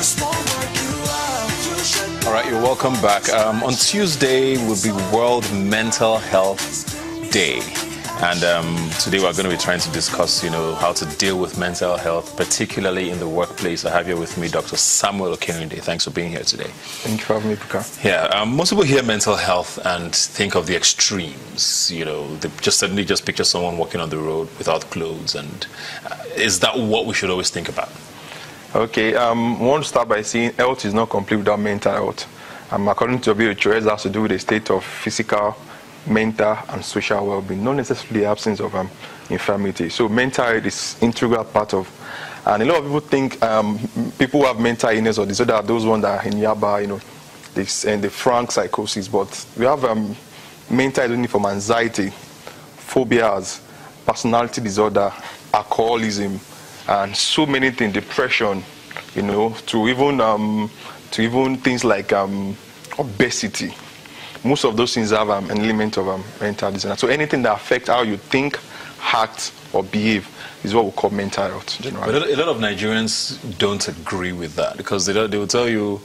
All right, you're welcome back. On Tuesday will be World Mental Health Day. And today we're going to be trying to discuss, how to deal with mental health, particularly in the workplace. I have here with me Dr. Samuel Okerinde. Thanks for being here today. Thank you for having me, Puka. Yeah, most people hear mental health and think of the extremes. They just suddenly picture someone walking on the road without clothes. And is that what we should always think about? Okay, I want to start by saying health is not complete without mental health. According to WHO, it has to do with the state of physical, mental, and social well-being, not necessarily the absence of infirmity. So mental health is an integral part of, and a lot of people think people who have mental illness or disorder are those ones that are in Yaba, the frank psychosis. But we have mental illness from anxiety, phobias, personality disorder, alcoholism, and so many things, depression, to even things like obesity. Most of those things have an element of mental disorder. So anything that affects how you think, act, or behave is what we call mental health generally. But a lot of Nigerians don't agree with that because they will tell you,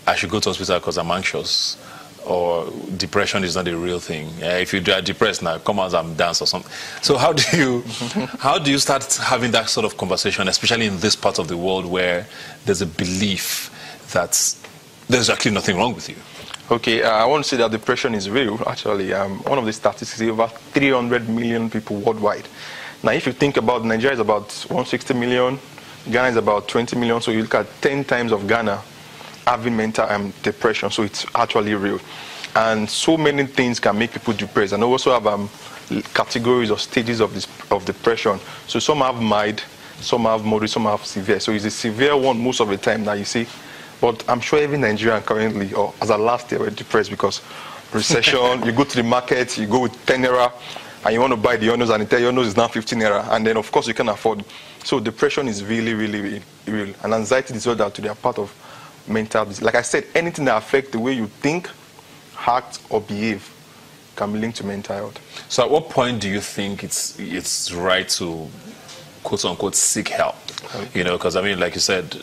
I should go to hospital because I'm anxious, or depression is not a real thing. If you are depressed now, come out and dance or something. So how do you start having that sort of conversation, especially in this part of the world where there's a belief that there's actually nothing wrong with you? Okay, I want to say that depression is real, actually. One of the statistics is over 300 million people worldwide. Now, if you think about Nigeria is about 160 million, Ghana is about 20 million, so you look at 10 times of Ghana having mental depression, so it's actually real. And so many things can make people depressed. And we also have categories or stages of depression. So some have mild, some have moderate, some have severe. So it's a severe one most of the time that you see. But I'm sure every Nigerian currently, or as of last year, were depressed because recession, you go to the market, you go with 10 naira, and you want to buy the onions, and they tell you onions is now 15 naira, and then of course you can afford. So depression is really, really real. And anxiety disorder to they are part of mental disease. Like I said, anything that affects the way you think, act, or behave can be linked to mental health. So at what point do you think it's right to, quote unquote, seek help? Okay. Because like you said,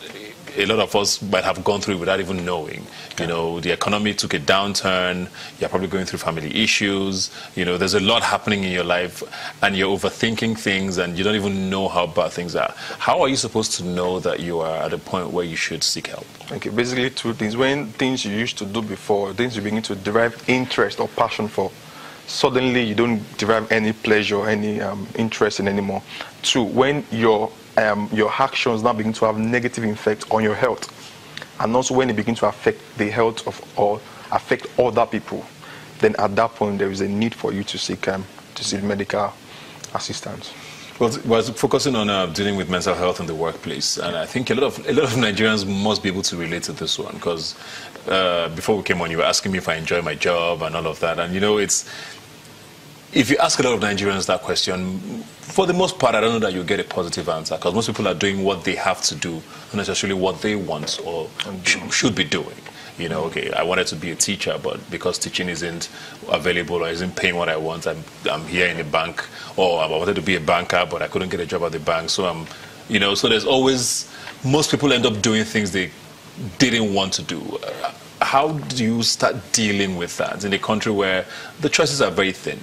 a lot of us might have gone through it without even knowing. The economy took a downturn, you're probably going through family issues, there's a lot happening in your life, and you're overthinking things, and you don't even know how bad things are. How are you supposed to know that you are at a point where you should seek help? Okay, basically two things. When things you used to do before, things you begin to derive interest or passion for, suddenly you don't derive any pleasure, any interest in anymore. Two, when your actions now begin to have negative effect on your health, and also when it begins to affect the health of or affect other people, then at that point there is a need for you to seek medical assistance. Well, we're focusing on dealing with mental health in the workplace, and I think a lot of Nigerians must be able to relate to this one because before we came on, you were asking me if I enjoy my job and all of that, and if you ask a lot of Nigerians that question, for the most part, I don't know that you'll get a positive answer because most people are doing what they have to do, not necessarily what they want or should be doing. Okay, I wanted to be a teacher, but because teaching isn't available or isn't paying what I want, I'm here in a bank, or I wanted to be a banker, but I couldn't get a job at the bank. So so there's always, most people end up doing things they didn't want to do. How do you start dealing with that in a country where the choices are very thin?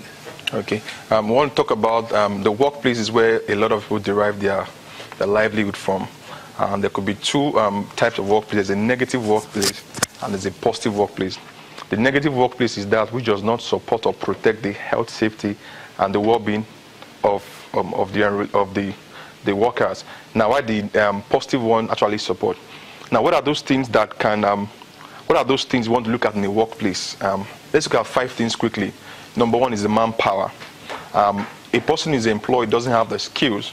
Okay, I want to talk about the workplace is where a lot of people derive their livelihood from. There could be two types of workplace. There's a negative workplace and there's a positive workplace. The negative workplace is that which does not support or protect the health, safety, and the well-being of the workers. Now, why the positive one actually support? Now, what are those things that can? What are those things you want to look at in the workplace? Let's look at 5 things quickly. Number 1 is the manpower. A person is employed, doesn't have the skills.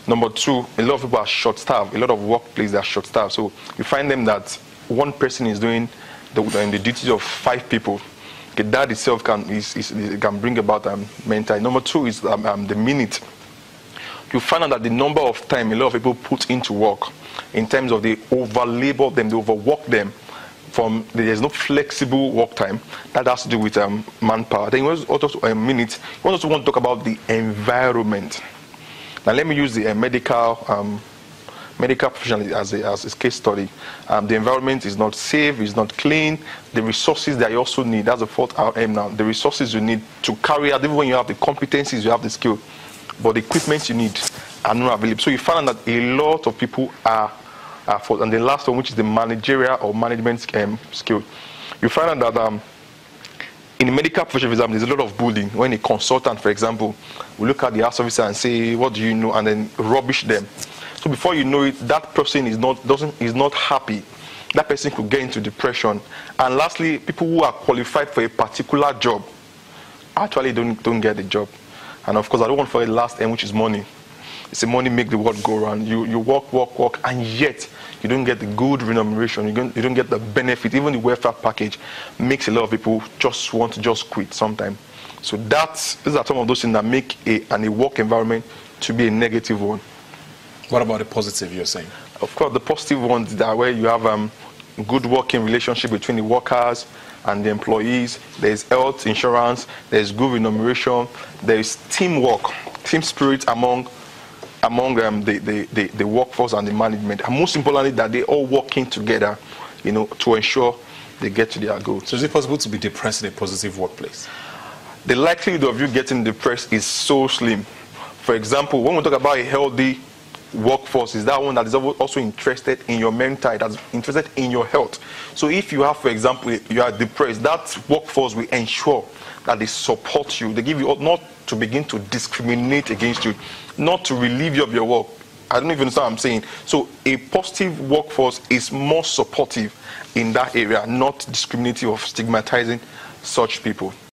Number 2, a lot of people are short-staffed. A lot of workplaces are short-staffed. So you find them that one person is doing the duties of 5 people. Okay, that itself can bring about mental. Number 2 is the minute. You find out that the number of time a lot of people put into work, in terms of they over-labor them, they overwork them. There's no flexible work time. That has to do with manpower. Then you also a minute. You also want to talk about the environment. Now let me use the medical medical professional as a case study. The environment is not safe, it's not clean. The resources that you also need, that's the fourth RM now, the resources you need to carry out, even when you have the competencies, you have the skill, but the equipment you need are not available. So you find that a lot of people are for, and the last one, which is the managerial or management skill, you find out that in the medical profession, for example, there's a lot of bullying. When a consultant, for example, will look at the house officer and say, "What do you know?" and then rubbish them. So before you know it, that person is not happy. That person could get into depression. And lastly, people who are qualified for a particular job actually don't get the job. And of course, I don't want for the last end, which is money. It's the money make the world go round. You work, and yet you don't get the good remuneration. You don't get the benefit. Even the welfare package makes a lot of people just want to just quit sometimes. So these are some of those things that make a work environment to be a negative one. What about the positive you're saying? Of course, the positive ones are where you have good working relationship between the workers and the employees. There's health insurance. There's good remuneration. There's teamwork, team spirit among the workforce and the management, and most importantly, that they're all working together, to ensure they get to their goals. So is it possible to be depressed in a positive workplace? The likelihood of you getting depressed is so slim. For example, when we talk about a healthy workforce, is that one that is also interested in your mental health, that's interested in your health. So if you have, for example, you are depressed, that workforce will ensure that they support you. They give you not to begin to discriminate against you, not to relieve you of your work. I don't even understand what I'm saying. So a positive workforce is more supportive in that area, not discriminative or stigmatizing such people.